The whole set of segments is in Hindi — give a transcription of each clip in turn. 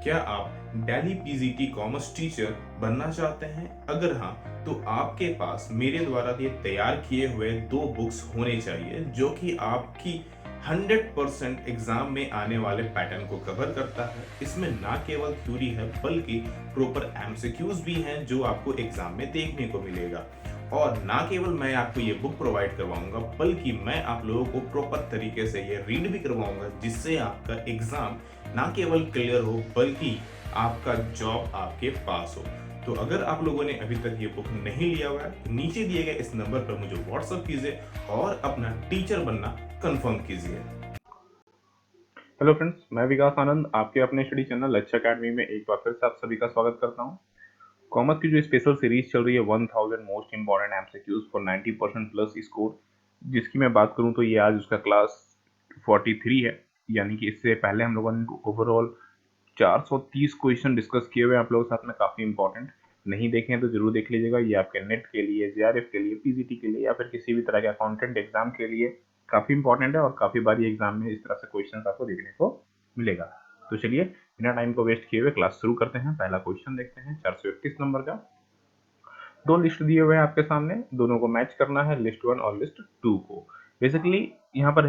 क्या आप दिल्ली पीजीटी कॉमर्स टीचर बनना चाहते हैं? अगर हाँ, तो आपके पास मेरे द्वारा ये तैयार किए हुए 2 बुक्स होने चाहिए जो कि आपकी 100% एग्जाम में आने वाले पैटर्न को कवर करता है। इसमें ना केवल थ्योरी है बल्कि प्रॉपर एमसीक्यूज भी हैं जो आपको एग्जाम में देखने को मिलेगा। और ना केवल मैं आपको ये बुक प्रोवाइड करवाऊंगा बल्कि मैं आप लोगों को प्रॉपर तरीके से ये रीड भी करवाऊंगा जिससे आपका एग्जाम ना केवल क्लियर हो बल्कि आपका जॉब आपके पास हो। तो अगर आप लोगों ने अभी तक ये बुक नहीं लिया हुआ है तो नीचे दिए गए इस नंबर पर मुझे व्हाट्सअप कीजिए और अपना टीचर बनना कंफर्म कीजिए। हेलो फ्रेंड्स, मैं विकास आनंद आपके अपने स्टडी चैनल लक्ष्य अकेडमी में एक बार फिर से आप सभी का स्वागत करता हूं। कॉमर्स की जो स्पेशल सीरीज चल रही है 1000 most important MCQs for 90% plus score, जिसकी मैं बात करूं तो ये आज उसका क्लास 43 है। यानी कि इससे पहले हम लोगों ने ओवरऑल 430 क्वेश्चन डिस्कस किए हुए हैं आप लोगों के साथ में, काफी इंपॉर्टेंट। नहीं देखे हैं तो जरूर देख लीजिएगा। ये आपके नेट के लिए, जेआरएफ के लिए, पीजीटी के लिए या फिर किसी भी तरह के अकाउंटेंट एग्जाम के लिए काफी इंपॉर्टेंट है और काफी बार एग्जाम में इस तरह से क्वेश्चन आपको देखने को मिलेगा। तो चलिए बिना टाइम को वेस्ट किए हुए क्लास शुरू करते हैं। पहला क्वेश्चन देखते हैं 431 नंबर का। दो लिस्ट दिए हुए हैं आपके सामने, दोनों को मैच करना है, लिस्ट 1 और लिस्ट 2 को। बेसिकली यहाँ पर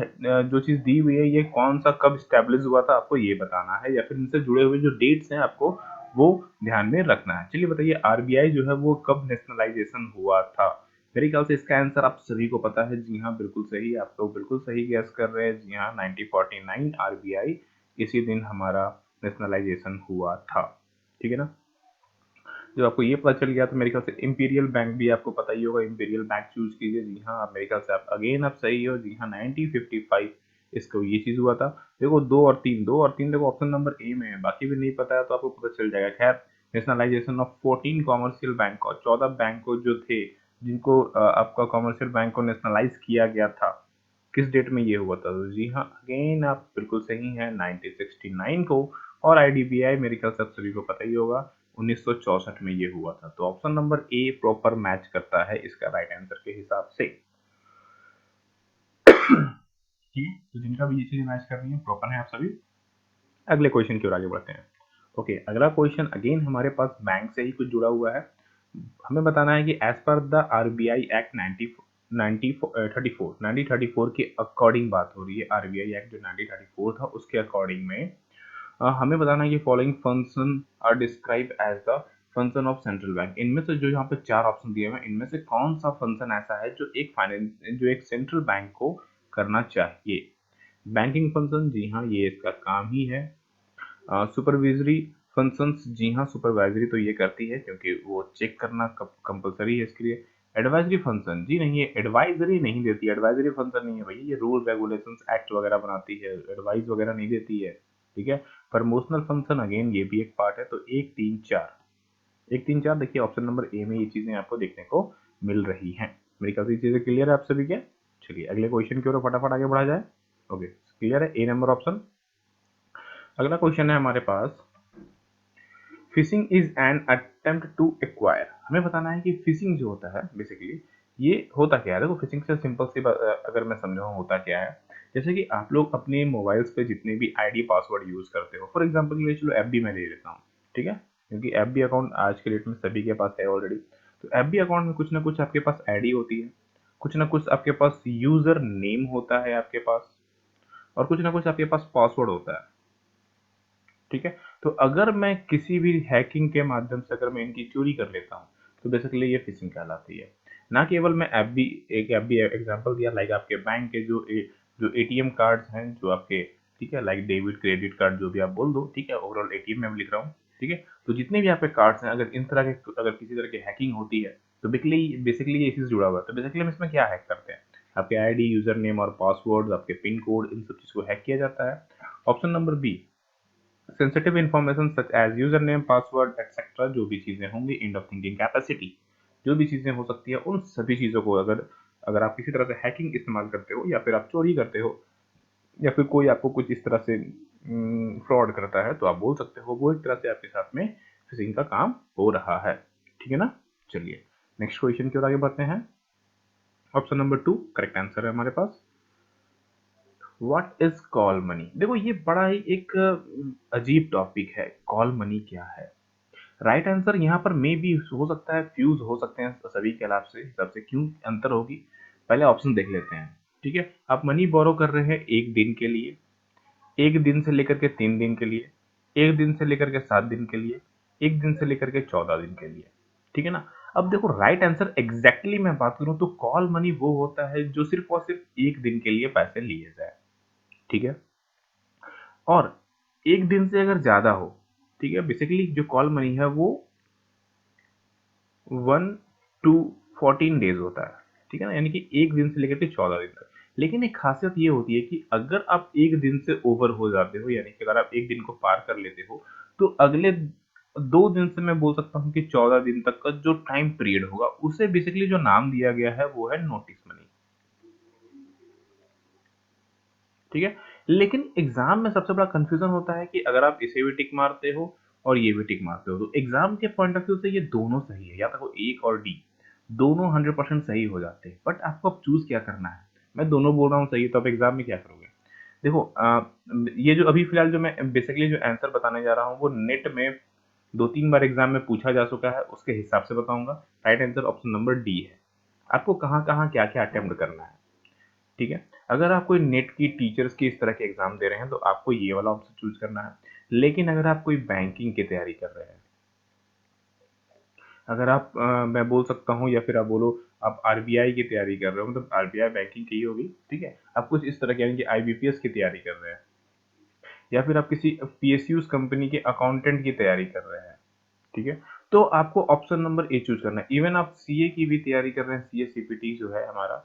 जो चीज दी हुई है ये कौन सा कब स्टैब्लिश हुआ था आपको ये बताना है, या फिर इनसे जुड़े हुए जो डेट्स हैं आपको वो ध्यान में रखना है। चलिए बताइए, आरबीआई जो है वो कब नेशनलाइजेशन हुआ था? मेरे ख्याल से इसका आंसर आप सभी को पता है। जी हाँ, बिल्कुल सही, आप लोग बिल्कुल सही गैस कर रहे हैं। जी हाँ, 1949 आरबीआई इसी दिन हमारा नेशनलाइजेशन हुआ था। ठीक है ना। जब आपको ये पता चल गया तो मेरे ख्याल से इंपीरियल बैंक भी आपको पता ही होगा। इंपीरियल बैंक चूज कीजिए। जी हाँ, आप मेरे ख्याल से आप अगेन आप सही हो। जी हाँ, 1955 इसको ये चीज हुआ था। देखो दो और तीन देखो ऑप्शन नंबर ए में है, बाकी भी नहीं पता है तो आपको पता चल जाएगा। खैर, नेशनलाइजेशन ऑफ 14 कॉमर्शियल बैंक और 14 बैंकों जो थे जिनको आपका कॉमर्शियल बैंक को नेशनलाइज किया गया था, किस डेट में ये हुआ था? तो जी हाँ, अगेन आप बिल्कुल सही हैं, 1969 को। और आईडीबीआई मेरे ख्याल से आप सभी को पता ही होगा, 1964 में ये हुआ था। तो option number A proper match करता है इसका राइट आंसर के हिसाब से। ठीक है, तो जिनका भी ये चीज मैच कर रही है प्रॉपर है आप सभी। अगले क्वेश्चन की ओर आगे बढ़ते हैं। ओके, अगला क्वेश्चन अगेन हमारे पास बैंक से ही कुछ जुड़ा हुआ है। हमें बताना है कि as per the RBI act 1934 के अकॉर्डिंग बात हो रही है। आरबीआई एक्ट जो 1934 था उसके अकॉर्डिंग में हमें बताना है कि following function are describe as the function of central bank. इनमें से जो यहाँ पे चार ऑप्शन दिए हुए हैं इनमें से कौन सा फंक्शन ऐसा है जो एक सेंट्रल बैंक को करना चाहिए? बैंकिंग फंक्शन, जी हाँ ये इसका काम ही है। सुपरवाइजरी फंक्शंस, जी हाँ सुपरवाइजरी तो ये करती है क्योंकि वो चेक करना कंपलसरी है इसके लिए। एडवाइजरी फंक्शन, जी नहीं ये एडवाइजरी नहीं देती, एडवाइजरी फंक्शन नहीं है भैया, ये रूल रेगुलेशंस एक्ट वगैरह बनाती है, एडवाइस वगैरह नहीं देती है। ठीक है। प्रमोशनल फंक्शन अगेन ये भी एक पार्ट है। तो एक तीन चार देखिए ऑप्शन नंबर ए में ये चीजें आपको देखने को मिल रही हैं। मेरी काफी चीजें क्लियर है आप सभी के। चलिए अगले क्वेश्चन की ओर फटाफट आगे बढ़ा जाए। ओके, क्लियर है ए नंबर ऑप्शन। अगला क्वेश्चन है हमारे पास, phishing is an attempt to acquire. हमें बताना है कि फिशिंग जो होता है बेसिकली ये होता क्या है। देखो फिशिंग से सिंपल सी अगर मैं समझाऊं होता क्या है, जैसे कि आप लोग अपने मोबाइल्स पे जितने भी आईडी पासवर्ड यूज करते हो, फॉर एग्जांपल के लिए चलो एफबी में ले लेता हूँ। ठीक है, क्योंकि एफबी अकाउंट आज के डेट में सभी के पास है ऑलरेडी। तो एफबी अकाउंट में कुछ ना कुछ आपके पास आईडी होती है, कुछ ना कुछ आपके पास यूजर नेम होता है आपके पास, और कुछ ना कुछ आपके पास पासवर्ड होता है। ठीक है, तो अगर मैं किसी भी हैकिंग के माध्यम से अगर मैं इनकी चोरी कर लेता हूँ तो बेसिकली ये फिशिंग कहलाती है। ना केवल मैं एफ बी एग्जांपल दिया, लाइक आपके बैंक के जो एटीएम कार्ड्स हैं जो आपके, ठीक है, लाइक डेबिट क्रेडिट कार्ड जो भी आप बोल दो, ठीक है, ओवरऑल एटीएम में लिख रहा हूँ। ठीक है, तो जितने भी आपके कार्ड्स हैं अगर इन तरह के अगर किसी तरह की हैकिंग होती है तो बेसिकली ये चीज जुड़ा हुआ है। तो बेसिकली हम इसमें क्या हैक करते हैं? आपके आईडी, यूजर नेम और पासवर्ड, आपके पिन कोड, इन सब चीज को हैक किया जाता है। Option number B, sensitive information such as user name, password etcetera, जो भी चीजें होंगी, एंड ऑफ थिंकिंग कैपेसिटी, जो भी चीजें हो सकती है उन सभी चीजों को अगर अगर आप किसी तरह से हैकिंग इस्तेमाल करते हो या फिर आप चोरी करते हो या फिर कोई आपको कुछ इस तरह से फ्रॉड करता है तो आप बोल सकते हो वो एक तरह से आपके साथ में फिशिंग का काम हो रहा है। ठीक है ना। चलिए नेक्स्ट क्वेश्चन की ओर आगे बढ़ते हैं। ऑप्शन नंबर 2 करेक्ट आंसर है हमारे पास। What is call money? देखो ये बड़ा ही एक अजीब टॉपिक है। कॉल मनी क्या है? राइट आंसर यहाँ पर मे भी हो सकता है, फ्यूज हो सकते हैं सभी के हिसाब से क्यों अंतर होगी, पहले ऑप्शन देख लेते हैं। ठीक है, आप मनी बोरो कर रहे हैं एक दिन के लिए, एक दिन से लेकर के 3 दिन के लिए, एक दिन से लेकर के 7 दिन के लिए, एक दिन से लेकर के 14 दिन के लिए। ठीक है ना? अब देखो राइट आंसर एग्जैक्टली मैं बात करूं तो कॉल मनी वो होता है जो सिर्फ और सिर्फ एक दिन के लिए पैसे लिए जाए। ठीक है, और एक दिन से अगर ज्यादा हो, ठीक है, बेसिकली जो कॉल मनी है वो 1 to 14 डेज होता है। ठीक है ना, यानी कि एक दिन से लेकर के 14 दिन तक। लेकिन एक खासियत ये होती है कि अगर आप एक दिन से ओवर हो जाते हो, यानी कि अगर आप एक दिन को पार कर लेते हो, तो अगले 2 दिन से मैं बोल सकता हूँ कि 14 दिन तक का जो टाइम पीरियड होगा उसे बेसिकली जो नाम दिया गया है वो है नोटिस मनी। ठीक है, लेकिन एग्जाम में सबसे बड़ा कंफ्यूजन होता है कि अगर आप इसे भी टिक मारते हो और ये भी टिक मारते हो, तो एग्जाम के पॉइंट ऑफ व्यू से ये दोनों सही है, या तो एक और डी, दोनों 100% सही हो जाते हैं। बट आपको अब चूज क्या करना है? मैं दोनों बोल रहा हूँ सही है, तो आप एग्जाम में क्या करोगे? देखो ये जो अभी फिलहाल जो मैं बेसिकली जो आंसर बताने जा रहा हूँ वो नेट में 2-3 बार एग्जाम में पूछा जा चुका है, उसके हिसाब से बताऊंगा। Right answer option number D है। आपको कहाँ कहाँ क्या क्या अटेम्प्ट करना है। ठीक है, अगर आप कोई नेट की टीचर्स की इस तरह के एग्जाम दे रहे हैं तो आपको ये वाला ऑप्शन चूज करना है। लेकिन अगर आप कोई बैंकिंग की तैयारी कर रहे हैं, अगर आप मैं बोल सकता हूँ, या फिर आप बोलो आप आरबीआई की तैयारी कर रहे हो, मतलब आरबीआई बैंकिंग की ही होगी। ठीक है, आप कुछ इस तरह के यानी कि आईबीपीएस की तैयारी कर रहे हैं, या फिर आप किसी पीएसयूज कंपनी के अकाउंटेंट की तैयारी कर रहे हैं, ठीक है, तो आपको ऑप्शन नंबर ए चूज करना है। इवन आप सीए की भी तैयारी कर रहे हैं, सीए सीपीटी जो है हमारा,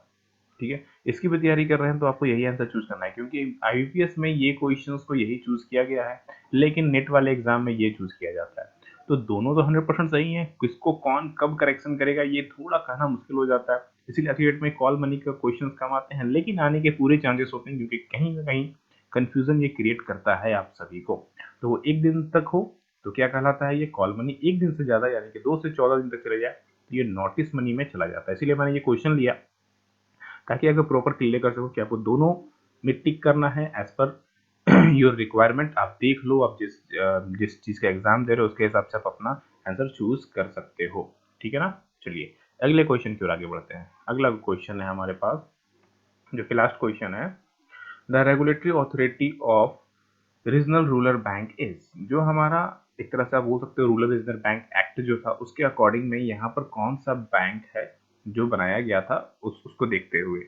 ठीक है, इसकी भी तैयारी कर रहे हैं, तो आपको यही आंसर चूज करना है, क्योंकि आईबीपीएस में ये क्वेश्चंस को यही चूज किया गया है, लेकिन नेट वाले एग्जाम में ये चूज किया जाता है। तो दोनों तो 100% सही है, किसको कौन कब करेक्शन करेगा ये थोड़ा कहना मुश्किल हो जाता है। इसीलिए अथलीट में कॉल मनी का क्वेश्चन कम आते हैं, लेकिन आने के पूरे चांसेस होते हैं, क्योंकि कहीं ना कहीं कंफ्यूजन ये क्रिएट करता है आप सभी को। तो वो एक दिन तक हो तो क्या कहलाता है ये कॉल मनी, एक दिन से ज्यादा यानी कि 2 से 14 दिन तक चले जाए तो ये नोटिस मनी में चला जाता है। इसीलिए मैंने ये क्वेश्चन लिया ताकि अगर प्रॉपर क्लियर कर सको कि आपको दोनों में टिक करना है एज पर योर रिक्वायरमेंट। आप देख लो, आप जिस चीज का एग्जाम दे रहे हो उसके हिसाब से आप अपना आंसर चूज कर सकते हो। ठीक है ना? चलिए अगले क्वेश्चन की ओर आगे बढ़ते हैं। अगला क्वेश्चन है हमारे पास, जो कि लास्ट क्वेश्चन है। The regulatory authority of regional rural bank is, जो हमारा एक तरह से आप बोल सकते हो रूरल रीजनल बैंक एक्ट जो था उसके अकॉर्डिंग में यहाँ पर कौन सा बैंक है जो बनाया गया था, उसको देखते हुए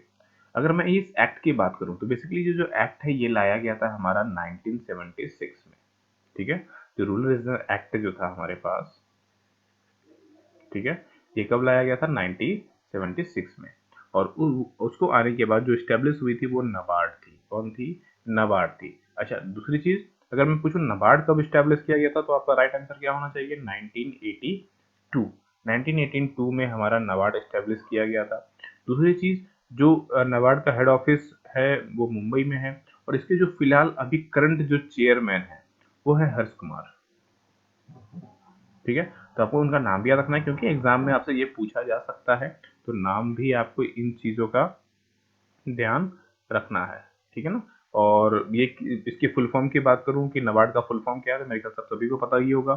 अगर मैं इस एक्ट की बात करूं तो बेसिकली जो जो एक्ट है ये लाया गया था हमारा 1976 में। ठीक है, जो रूरल रीजनल एक्ट जो था हमारे पास, ठीक है, ये कब लाया गया था? 1976 में। और उसको आने के बाद जो स्टेब्लिश हुई थी वो नाबार्ड थी। कौन थी? नाबार्ड थी। अच्छा, दूसरी चीज अगर मैं पूछूं नाबार्ड कब स्टेब्लिश किया गया था, तो आपका राइट आंसर क्या होना चाहिए? 1982। 1982 में हमारा नाबार्ड स्टेब्लिश किया गया था। दूसरी चीज, जो नाबार्ड का हेड ऑफिस है वो मुंबई में है, और इसके जो फिलहाल अभी करंट जो चेयरमैन है वो है हर्ष कुमार। ठीक है, तो आपको उनका नाम भी याद रखना है, क्योंकि एग्जाम में आपसे ये पूछा जा सकता है। तो नाम भी आपको इन चीजों का ध्यान रखना है। ठीक है ना? और ये इसकी फुल फॉर्म की बात करूं कि नाबार्ड का फुल फॉर्म क्या है, मेरे ख्याल से सभी को पता ही होगा,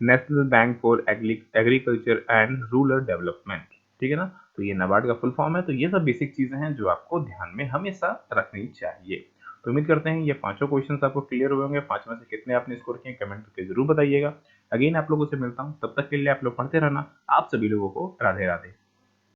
national bank for agriculture and rural development. ठीक है ना? तो ये नाबार्ड का फुल फॉर्म है। तो ये सब बेसिक चीजें हैं जो आपको ध्यान में हमेशा रखनी चाहिए। तो उम्मीद करते हैं ये पांचों क्वेश्चन आपको क्लियर हुए होंगे। 5 में से कितने आपने स्कोर किए कमेंट करके जरूर बताइएगा। अगेन आप लोगों से मिलता हूँ, तब तक के लिए आप लोग पढ़ते रहना। आप सभी लोगों को राधे राधे।